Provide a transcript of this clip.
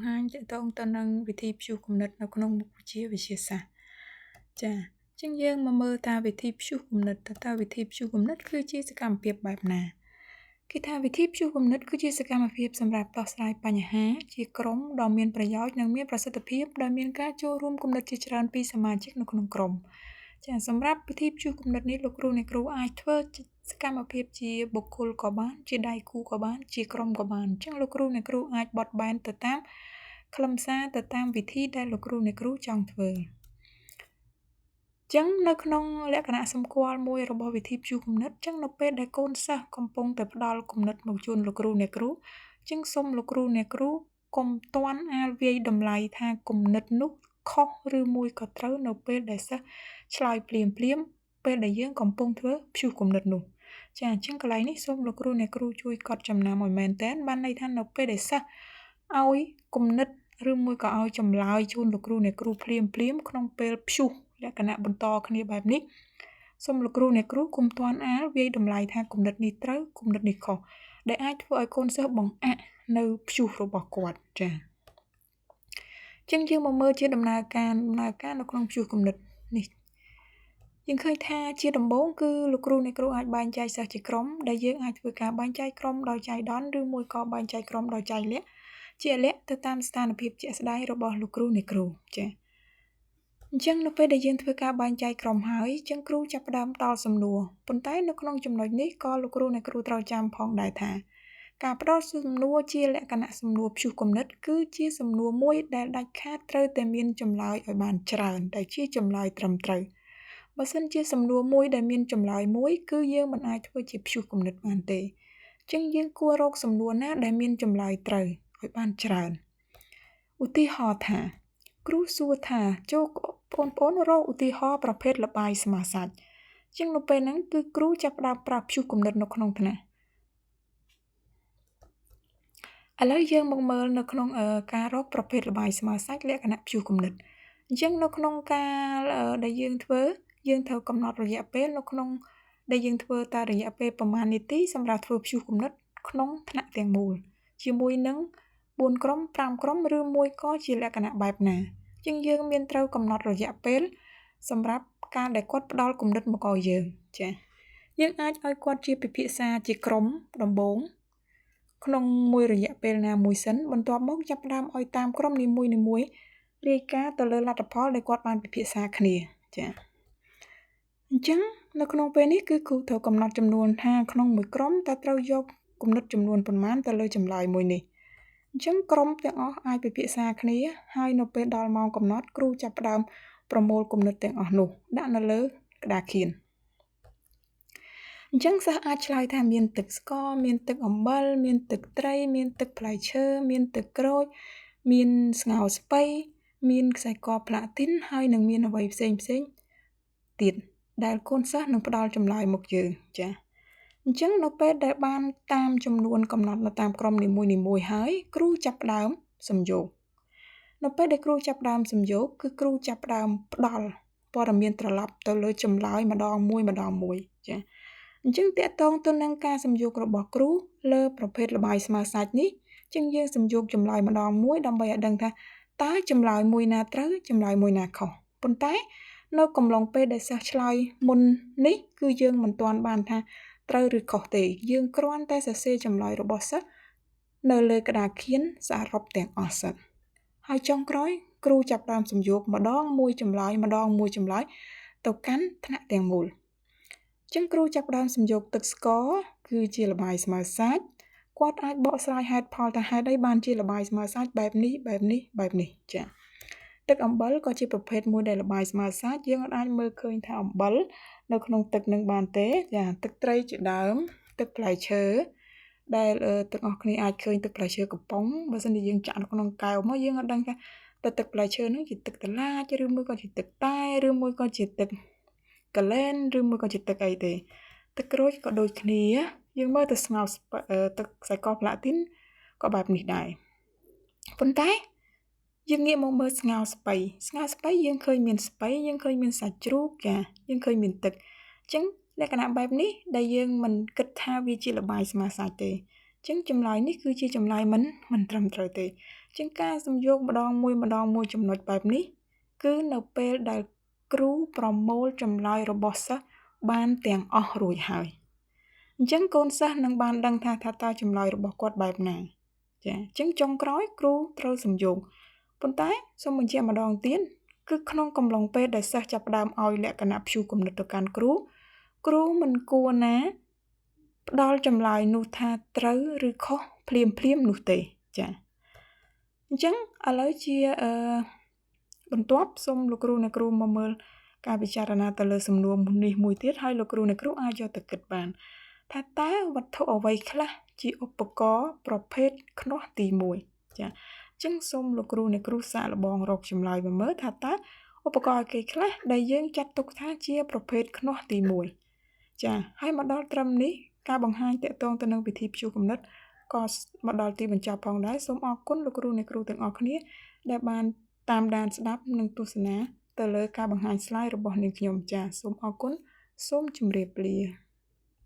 ហាញទាក់ទងទៅនឹងវិធីព្យួរគំនិតនៅក្នុងមុខវិជ្ជាវិទ្យាសាស្ត្រចា៎ជាងយើងមកមើលថាវិធីព្យួរគំនិតតើវិធីព្យួរគំនិតគឺជាសកម្មភាពបែបណាគេថាវិធីព្យួរគំនិតគឺជាសកម្មភាពសម្រាប់ដោះស្រាយបញ្ហាជាក្រុមដ៏មានប្រយោជន៍និងមានប្រសិទ្ធភាពដោយមានការចូលរួមគំនិតជាច្រើនពីសមាជិកនៅក្នុងក្រុមចា៎សម្រាប់វិធីព្យួរគំនិតនេះលោកគ្រូអ្នកគ្រូអាចធ្វើសកម្មភាពជាបុគ្គលក៏បានជាដៃគូក៏បានជាក្រុមក៏បានអញ្ចឹងលោកគ្រូអ្នកគ្រូអាចបត់បែនទៅតាមខ្លឹមសារទៅតាមវិធីដែលលោកគ្រូអ្នកគ្រូចង់ធ្វើចឹងនៅក្នុងលក្ខណៈសម្គាល់មួយរបស់វិធីព្យួរគំនិតចឹងនៅពេលដែលកូនសិស្សកំពុងតែផ្ដល់គំនិតមកជូនលោកគ្រូអ្នកគ្រូចឹងសូមលោកគ្រូអ្នកគ្រូកុំទាន់អាលវាយតម្លៃថាគំនិតនោះខុសឬមួយក៏ត្រូវនៅពេលដែលសិស្សឆ្លើយភ្លាមពេលដែលយើងកំពុងធ្វើព្យួរគំនិតនោះចាអញ្ចឹងកន្លែងនេះសូមលោកគ្រូអ្នកគ្រូជួយកត់ចំណាំឲ្យមែនតើបានន័យថានៅពេលដែលសិស្សឲ្យគំនិតឬមួយក៏ឲ្យចម្លើយជូនលោកគ្រូអ្នកគ្រូភ្លាមក្នុងពេលព្យួរលក្ខណៈបន្តគ្នាបែបនេះសូមលោកគ្រូអ្នកគ្រូកុំទាន់អាលវាយតម្លៃថាគំនិតនេះត្រូវគំនិតនេះខុសដែលអាចធ្វើឲ្យកូនសិស្សបង្អាក់នៅព្យួររបស់គាត់ចាចឹងយើងមកមើលជាដំណើរការនៅក្នុងព្យួរគំនិតនេះយើងឃើញថាជាដំបូងគឺលោកគ្រូអ្នកគ្រូអាចបែងចែកសិស្សជាក្រុមដែលយើងអាចធ្វើការបែងចែកក្រុមដោយចៃដន្យឬមួយក៏បែងចែកក្រុមដោយចៃលាក់ជាលក្ខទៅតាមស្ថានភាពជាក់ស្ដែងរបស់លោកគ្រូអ្នកគ្រូចាអញ្ចឹងនៅពេលដែលយើងធ្វើការបែងចែកក្រុមហើយអញ្ចឹងគ្រូចាប់ផ្ដើមផ្ដល់សំណួរប៉ុន្តែនៅក្នុងចំណុចនេះក៏លោកគ្រូអ្នកគ្រូត្រូវចាំផងដែរថាការផ្ដល់សំណួរជាលក្ខណៈសំណួរព្យុះគំនិតគឺជាសំណួរមួយដែលដាច់ខាតត្រូវតែមានចម្លើយឲ្យបានច្រើនដែលជាចម្លើយត្រឹមត្រូវបើសិនជាសំណួរមួយដែលមានចម្លើយមួយគឺយើងមិនអាចធ្វើជាព្យុះគំនិតបានទេអញ្ចឹងយើងគួររកសំណួរណាដែលមានចម្លើយត្រូវឲ្យបានច្រើនឧទាហរណ៍ថាគ្រូសួរថាចូលបងប្អូនរកឧទាហរណ៍ប្រភេទល្បាយស្មាសាច់អញ្ចឹងនៅពេលហ្នឹងគឺគ្រូចាប់ផ្ដើមប្រាប់ព្យុះគំនិតនៅក្នុងថ្នាក់ឥឡូវយើងមកមើលនៅក្នុងការរកប្រភេទល្បាយស្មើសាច់លក្ខណៈព្យុះគំនិតអញ្ចឹងនៅក្នុងការដែលយើងធ្វើយើងត្រូវកំណត់រយៈពេលនៅក្នុងដែលយើងធ្វើតែរយៈពេលប្រមាណនាទីសម្រាប់ធ្វើព្យុះគំនិតក្នុងថ្នាក់ទាំងមូលជាមួយនឹង4ក្រុម5ក្រុមឬមួយក៏ជាលក្ខណៈបែបណាអញ្ចឹងយើងមានត្រូវកំណត់រយៈពេលសម្រាប់ការដែលគាត់ផ្ដល់គំនិតមកឲ្យយើងចា៎យើងអាចឲ្យគាត់ជាពិភាក្សាជាក្រុមដំបូងក្នុងមួយរយៈពេលណាមួយសិនបន្ទាប់មកចាប់ផ្ដើមឲ្យតាមក្រុមនីមួយរាយការណ៍ទៅលើលទ្ធផលដែលគាត់បានពិភាក្សាគ្នាចា៎អញ្ចឹងនៅក្នុងពេលនេះគឺគ្រូត្រូវកំណត់ចំនួនថាក្នុងមួយក្រុមតើត្រូវយកគំនិតចំនួនប៉ុន្មានទៅលើចម្លើយមួយនេះអញ្ចឹងក្រុមទាំងអស់អាចពិភាក្សាគ្នាហើយនៅពេលដល់ម៉ោងកំណត់គ្រូចាប់ផ្ដើមប្រមូលគំនិតទាំងអស់នោះដាក់នៅលើក្តារខៀនអញ្ចឹងសិស្សអាចឆ្លើយថាមានទឹកស្ករមានទឹកអំបិលមានទឹកត្រីមានទឹកផ្លែឈើមានទឹកក្រូចមានស្ងោរស្ពៃមានខ្សែកផ្លាទីនហើយនឹងមានអ្វីផ្សេងទៀតដែលកូនសិស្សនឹងផ្ដល់ចម្លើយមកយើងចា៎អញ្ចឹងនៅពេលដែលបានតាមចំនួនកំណត់នៅតាមក្រុមនីមួយហើយគ្រូចាប់ផ្ដើមសំយោគនៅពេលដែលគ្រូចាប់ផ្ដើមសំយោគគឺគ្រូចាប់ផ្ដើមផ្ដល់ព័ត៌មានត្រឡប់ទៅលើចម្លើយម្ដងមួយចា៎អញ្ចឹងតកតងទៅនឹងការសំយោគរបស់គ្រូលើប្រភេទល្បាយស្មើសាច់នេះចឹងយើងសំយោគចម្លើយម្ដងមួយដើម្បីឲ្យដឹងថាតើចម្លើយមួយណាត្រូវចម្លើយមួយណាខុសប៉ុន្តែនៅកំឡុងពេលដែលសិស្សឆ្លើយមុននេះគឺយើងមិនទាន់បានថាត្រូវឬខុសទេយើងគ្រាន់តែសរសេរចម្លើយរបស់សិស្សនៅលើក្តារខៀនសរុបទាំងអស់សិនហើយចុងក្រោយគ្រូចាប់ផ្ដើមសំយោគម្ដងមួយចម្លើយទៅកាន់ថ្នាក់ទាំងមូលចឹងគ្រូចាប់ផ្ដើមសំយោគទឹកស្ករគឺជាល្បាយស្មើសាច់គាត់អាចបកស្រាយហេតុផលថាហេតុអីបានជាល្បាយស្មើសាច់បែបនេះចា៎ទឹកអំបិលក៏ជាប្រភេទមួយដែលល្បាយស្មើសាច់យើងអាចមើលឃើញថាអំបិលនៅក្នុងទឹកនឹងបានទេចាទឹកត្រីជាដើមទឹកផ្លែឈើដែលទាំងអស់គ្នាអាចឃើញទឹកផ្លែឈើកំប៉ុងបើសិនជាយើងចាក់នៅក្នុងកែវមកយើងអត់ដឹងថាទឹកផ្លែឈើនោះជាទឹកតឡាចឬមួយក៏ជាទឹកតែឬមួយក៏ជាទឹកកលែនឬមួយក៏ជាទឹកអីទេទឹកក្រូចក៏ដូចគ្នាយើងមើលទៅស្ងោរទឹកខ្សែកផ្លាទីនក៏បែបនេះដែរប៉ុន្តែយើងងាកមកមើលស្ងោរស្ពៃយើងឃើញមានស្ពៃយើងឃើញមានសាច់ជ្រូកចាយើងឃើញមានទឹកអញ្ចឹងលក្ខណៈបែបនេះដែលយើងមិនគិតថាវាជាល្បាយស្មើសាច់ទេអញ្ចឹងចម្លើយនេះគឺជាចម្លើយមិនត្រឹមត្រូវទេ ជាងការសំយោគម្ដងមួយចំណុចបែបនេះគឺនៅពេលដែលគ្រូប្រមូលចម្លើយរបស់សិស្សបានទាំងអស់រួចហើយអញ្ចឹងកូនសិស្សនឹងបានដឹងថាតើចម្លើយរបស់គាត់បែបណាចាអញ្ចឹងចុងក្រោយគ្រូត្រូវសំយោគប៉ុន្តែសូមបញ្ជាក់ម្ដងទៀតគឺក្នុងកំឡុងពេលដែលសិស្សចាប់ផ្ដើមឲ្យលក្ខណៈព្យួរគំនិតទៅកាន់គ្រូមិនគួរណាផ្ដល់ចម្លើយនោះថាត្រូវឬខុសភ្លាមនោះទេចាអញ្ចឹងឥឡូវជាបន្ទាប់សូមលោកគ្រូអ្នកគ្រូមកមើលការពិចារណាទៅលើសំណួរនេះមួយទៀតហើយលោកគ្រូអ្នកគ្រូអាចយកទៅគិតបានថាតើវត្ថុអ្វីខ្លះជាឧបករណ៍ប្រភេទខ្នោះទី1ចាអញ្ចឹងសូមលោកគ្រូអ្នកគ្រូសាកល្បងរកចម្លើយមកមើលថាតើឧបករណ៍គេខ្លះដែលយើងចាត់ទុកថាជាប្រភេទខ្នោះទី1ចាហើយមកដល់ត្រឹមនេះការបង្ហាញតាក់ទងទៅនឹងពិធីព្យួរគំនិតក៏មកដល់ទីបញ្ចប់ផងដែរសូមអរគុណលោកគ្រូអ្នកគ្រូទាំងអស់គ្នាដែលបានតាមដានស្ដាប់និងទស្សនាទៅលើការបង្ហាញ slide របស់នាងខ្ញុំចាសូមអរគុណសូមជម្រាបលា